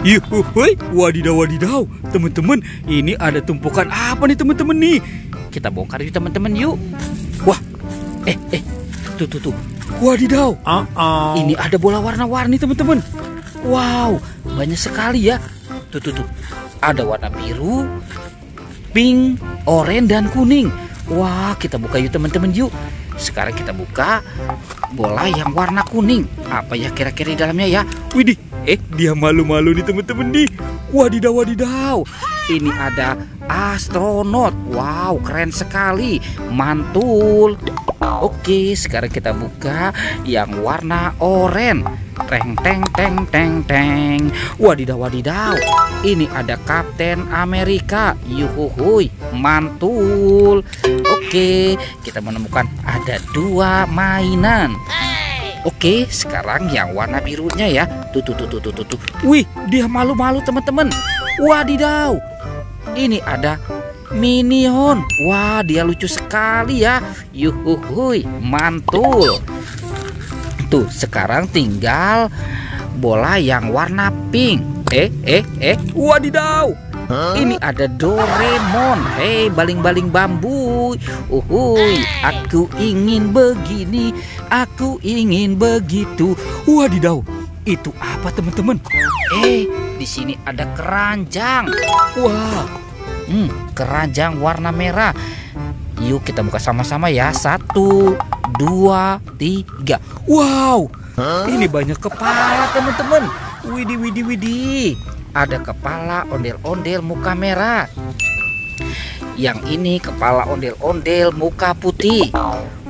Yuhuhuy, wadidaw wadidaw. Teman-teman, ini ada tumpukan apa nih teman-teman nih? Kita bongkar yuk teman-teman yuk. Wah, tuh. Wadidaw. Ini ada bola warna-warni teman-teman. Wow, banyak sekali ya. Tuh. Ada warna biru, pink, oranye dan kuning. Wah, kita buka yuk teman-teman yuk. Sekarang kita buka bola yang warna kuning. Apa ya kira-kira di dalamnya ya? Widih, dia malu-malu nih teman-teman nih. Wadidaw wadidaw. Ini ada astronot. Wow, keren sekali. Mantul. Oke, sekarang kita buka yang warna oranye. Teng. Wadidaw wadidaw. Ini ada Kapten Amerika. Yuhuhuy, mantul. Oke, kita menemukan ada 2 mainan. Oke, sekarang yang warna birunya ya. Tuh. Wih, dia malu-malu teman-teman. Wadidaw. Ini ada Minion. Wah, dia lucu sekali ya. Yuhuhuy, mantul. Tuh, sekarang tinggal bola yang warna pink. Wadidaw. Ini ada Doraemon. Hei, baling-baling bambu. Uhuy, aku ingin begini, aku ingin begitu. Wadidaw, itu apa teman-teman? Di sini ada keranjang. Wah, keranjang warna merah. Yuk kita buka sama-sama ya. 1, 2, 3. Wow, ini banyak kepala teman-teman. Widih. Ada kepala ondel-ondel muka merah. Yang ini kepala ondel-ondel muka putih.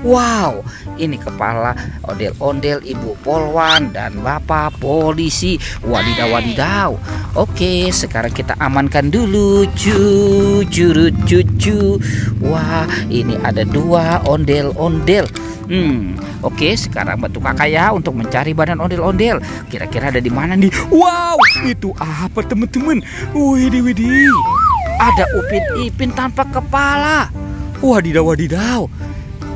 Wow, ini kepala ondel-ondel ibu polwan dan bapak polisi. Wadidaw. Oke, sekarang kita amankan dulu. Cucu. Wah, ini ada 2 ondel-ondel. Oke, sekarang bantu kakak ya untuk mencari badan ondel-ondel. Kira-kira ada di mana nih? Wow, itu apa teman-teman? Widih. Ada Upin Ipin tanpa kepala. Wadidaw.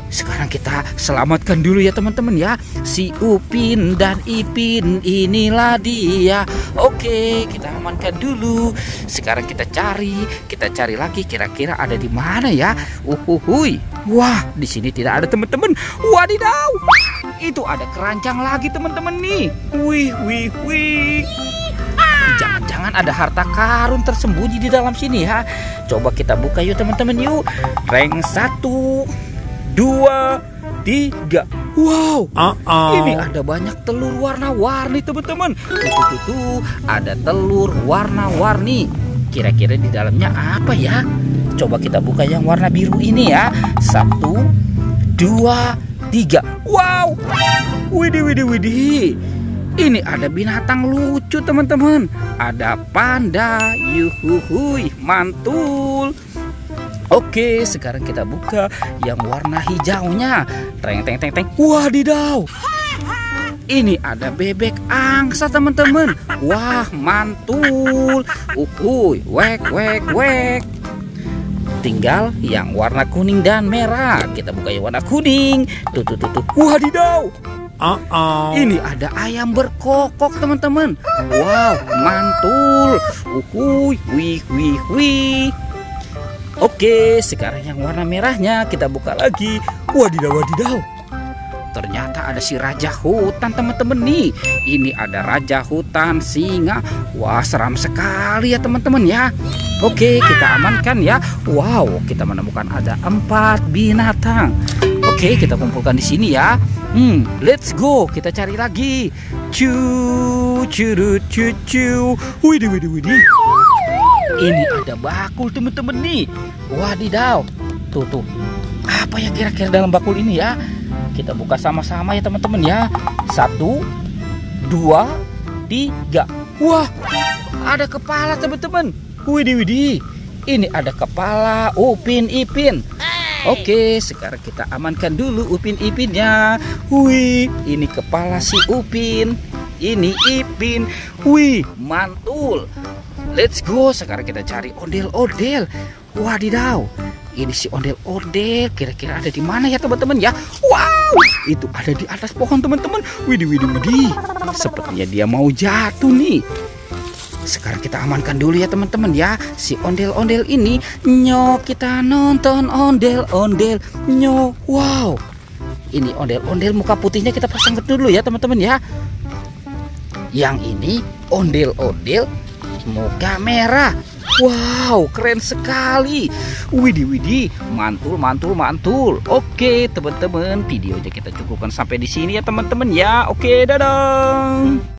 Sekarang kita selamatkan dulu ya teman-teman ya. Si Upin dan Ipin, inilah dia. Oke, kita amankan dulu. Sekarang kita cari lagi kira-kira ada di mana ya. Uhuhuy. Wah, di sini tidak ada teman-teman. Wadidaw. Itu ada keranjang lagi teman-teman nih. Wih. Jangan-jangan ada harta karun tersembunyi di dalam sini ya. Coba kita buka yuk teman-teman yuk. Rank 1, 2, 3. Wow, ini ada banyak telur warna-warni teman-teman. Tuh, ada telur warna-warni. Kira-kira di dalamnya apa ya? Coba kita buka yang warna biru ini ya. 1, 2, 3. Wow, widih. Ini ada binatang lucu teman-teman. Ada panda. Yuhuhuy, mantul. Oke, sekarang kita buka yang warna hijaunya. Teng. Wadidaw. Ini ada bebek angsa teman-teman. Wah, mantul. Uhuy, wek. Tinggal yang warna kuning dan merah. Kita buka yang warna kuning. Tuh. Wadidaw. Ini ada ayam berkokok teman-teman. Wow, mantul. Uhuy, wih. Oke, sekarang yang warna merahnya kita buka lagi. Wadidaw. Ternyata ada si raja hutan teman-teman nih. Ini ada raja hutan singa. Wah, seram sekali ya teman-teman ya. Oke, kita amankan ya. Wow, kita menemukan ada 4 binatang. Oke, kita kumpulkan di sini ya. Let's go, kita cari lagi. Cucu. Widih. Ini ada bakul teman-teman nih. Wadidaw. Tuh. Apa ya kira-kira dalam bakul ini ya? Kita buka sama-sama ya teman-teman ya. 1, 2, 3. Wah, ada kepala teman-teman. Widih. Ini ada kepala Upin Ipin. Oke, sekarang kita amankan dulu Upin Ipinnya. Wih, ini kepala si Upin. Ini Ipin. Wih, mantul. Let's go, sekarang kita cari ondel-ondel. Wadidaw, ini si ondel-ondel kira-kira ada di mana ya teman-teman ya? Wow, itu ada di atas pohon teman-teman. Widih. Sepertinya dia mau jatuh nih. sekarang kita amankan dulu ya teman-teman ya si ondel-ondel ini. Nyok, kita nonton ondel-ondel. Nyok, wow. Ini ondel-ondel muka putihnya kita pasang dulu ya teman-teman ya. Yang ini ondel-ondel muka merah. Wow, keren sekali. Widih, widih, mantul, mantul, mantul. Oke, teman-teman, videonya kita cukupkan sampai di sini ya teman-teman ya. Oke, dadah.